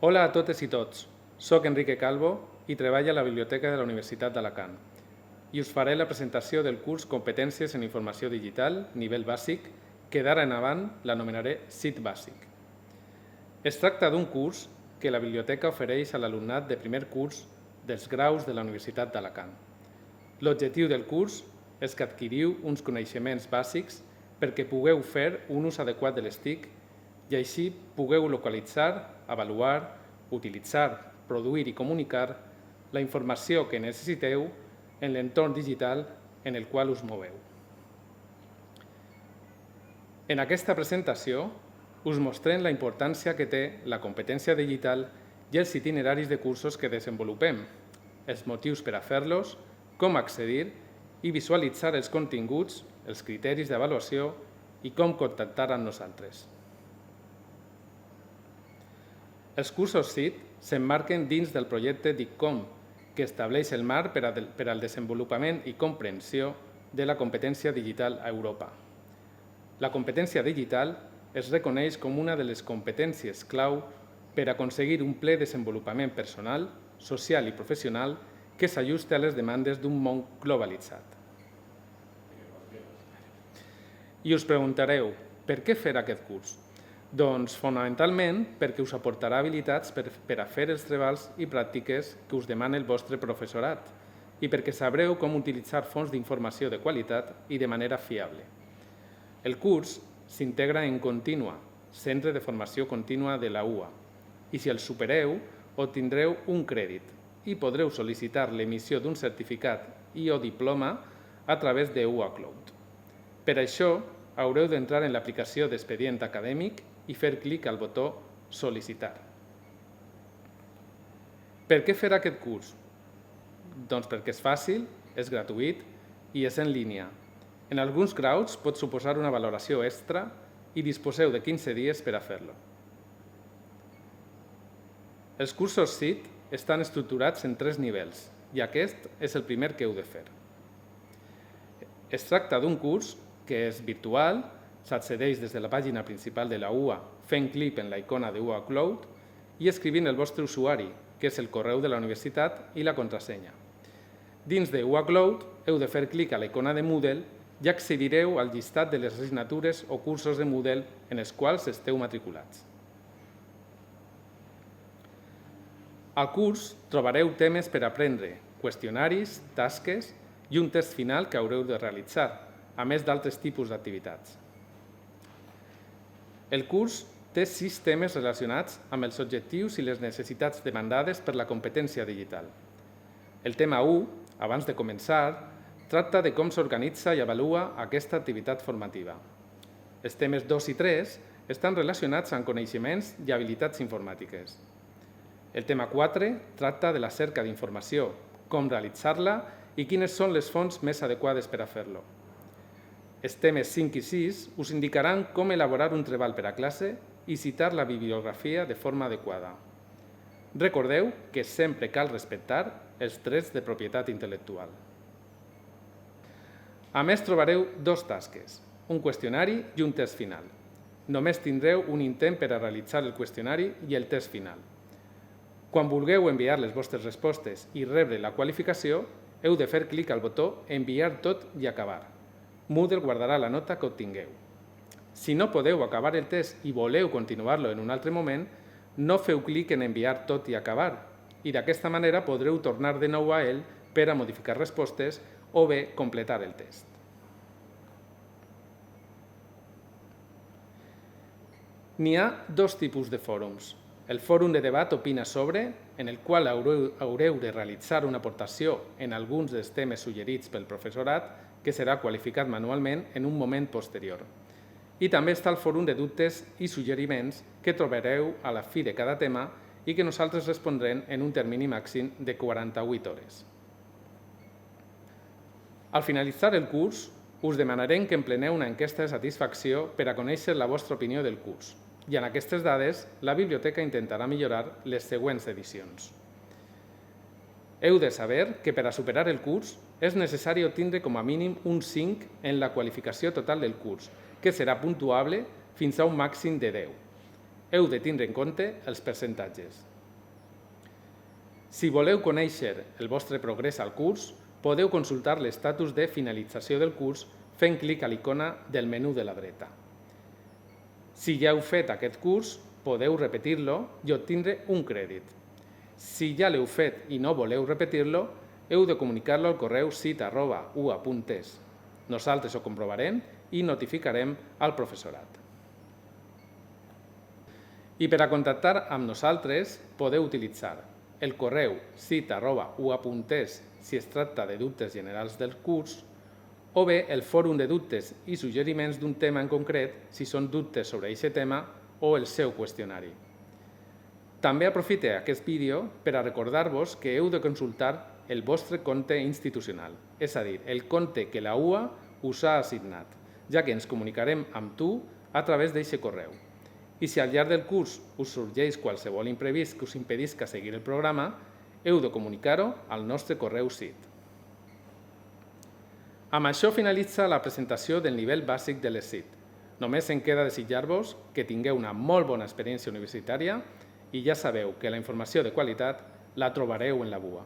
Hola a totes i tots. Soc Enrique Calvo i treballo a la Biblioteca de la Universitat d'Alacant i us faré la presentació del curs Competències en Informació Digital, nivell bàsic, que d'ara en avant l'anomenaré CIT bàsic. Es tracta d'un curs que la biblioteca ofereix a l'alumnat de primer curs dels graus de la Universitat d'Alacant. L'objectiu del curs és que adquiriu uns coneixements bàsics perquè pugueu fer un ús adequat de les TIC i així pugueu localitzar, avaluar, utilitzar, produir i comunicar la informació que necessiteu en l'entorn digital en el qual us moveu. En aquesta presentació us mostrem la importància que té la competència digital i els itineraris de cursos que desenvolupem, els motius per a fer-los, com accedir i visualitzar els continguts, els criteris d'avaluació i com contactar amb nosaltres. Els cursos CIT s'emmarquen dins del projecte DICCOM, que estableix el marc per al desenvolupament i comprensió de la competència digital a Europa. La competència digital es reconeix com una de les competències clau per aconseguir un ple desenvolupament personal, social i professional que s'ajusti a les demandes d'un món globalitzat. I us preguntareu, per què fer aquest curs? Doncs fonamentalment perquè us aportarà habilitats per a fer els treballs i pràctiques que us demana el vostre professorat i perquè sabreu com utilitzar fonts d'informació de qualitat i de manera fiable. El curs s'integra en Continua, Centre de Formació Contínua de la UA, i si el supereu, obtindreu un crèdit i podreu sol·licitar l'emissió d'un certificat i o diploma a través de UA Cloud. Per això, haureu d'entrar en l'aplicació d'expedient acadèmic i fer clic al botó Sol·licitar. Per què fer aquest curs? Doncs perquè és fàcil, és gratuït i és en línia. En alguns graus pot suposar una valoració extra i disposeu de 15 dies per a fer-lo. Els cursos CIT estan estructurats en 3 nivells i aquest és el primer que heu de fer. Es tracta d'un curs que és virtual, s'accedeix des de la pàgina principal de la UA fent clic en la icona de UA Cloud i escrivint el vostre usuari, que és el correu de la universitat i la contrasenya. Dins de UA Cloud heu de fer clic a la icona de Moodle i accedireu al llistat de les assignatures o cursos de Moodle en els quals esteu matriculats. Al curs trobareu temes per aprendre, qüestionaris, tasques i un test final que haureu de realitzar, a més d'altres tipus d'activitats. El curs té 6 temes relacionats amb els objectius i les necessitats demandades per la competència digital. El tema 1, abans de començar, tracta de com s'organitza i avalua aquesta activitat formativa. Els temes 2 i 3 estan relacionats amb coneixements i habilitats informàtiques. El tema 4 tracta de la cerca d'informació, com realitzar-la i quines són les fonts més adequades per a fer-lo. Els temes 5 i 6 us indicaran com elaborar un treball per a classe i citar la bibliografia de forma adequada. Recordeu que sempre cal respectar els drets de propietat intel·lectual. A més, trobareu 2 tasques, un qüestionari i un test final. Només tindreu un intent per a realitzar el qüestionari i el test final. Quan vulgueu enviar les vostres respostes i rebre la qualificació, heu de fer clic al botó Enviar tot i acabar. Moodle guardarà la nota que obtingueu. Si no podeu acabar el test i voleu continuar-lo en un altre moment, no feu clic en Enviar tot i acabar, i d'aquesta manera podreu tornar de nou a ell per a modificar respostes o bé completar el test. N'hi ha 2 tipus de fòrums. El fòrum de debat Opina sobre, en el qual haureu de realitzar una aportació en alguns dels temes suggerits pel professorat, que serà qualificat manualment en un moment posterior. I també està el fòrum de dubtes i suggeriments que trobareu a la fi de cada tema i que nosaltres respondrem en un termini màxim de 48 hores. Al finalitzar el curs, us demanarem que empleneu una enquesta de satisfacció per a conèixer la vostra opinió del curs i en aquestes dades la biblioteca intentarà millorar les següents edicions. Heu de saber que per a superar el curs és necessari obtindre com a mínim un 5 en la qualificació total del curs, que serà puntuable fins a un màxim de 10. Heu de tindre en compte els percentatges. Si voleu conèixer el vostre progrés al curs, podeu consultar l'estatus de finalització del curs fent clic a l'icona del menú de la dreta. Si ja heu fet aquest curs, podeu repetir-lo i obtindre un crèdit. Si ja l'heu fet i no voleu repetir-lo, heu de comunicar-lo al correu sit@ua.es. Nosaltres ho comprovarem i notificarem al professorat. I per a contactar amb nosaltres podeu utilitzar el correu sit@ua.es si es tracta de dubtes generals del curs, o bé el fòrum de dubtes i suggeriments d'un tema en concret si són dubtes sobre aquest tema o el seu qüestionari. També aprofite aquest vídeo per a recordar-vos que heu de consultar el vostre compte institucional, és a dir, el compte que la UA us ha assignat, ja que ens comunicarem amb tu a través d'aquest correu. I si al llarg del curs us sorgeix qualsevol imprevist que us impedisca seguir el programa, heu de comunicar-ho al nostre correu SIT. Amb això finalitza la presentació del nivell bàsic de l'ESIT. Només em queda desitjar-vos que tingueu una molt bona experiència universitària i ja sabeu que la informació de qualitat la trobareu en la BUA.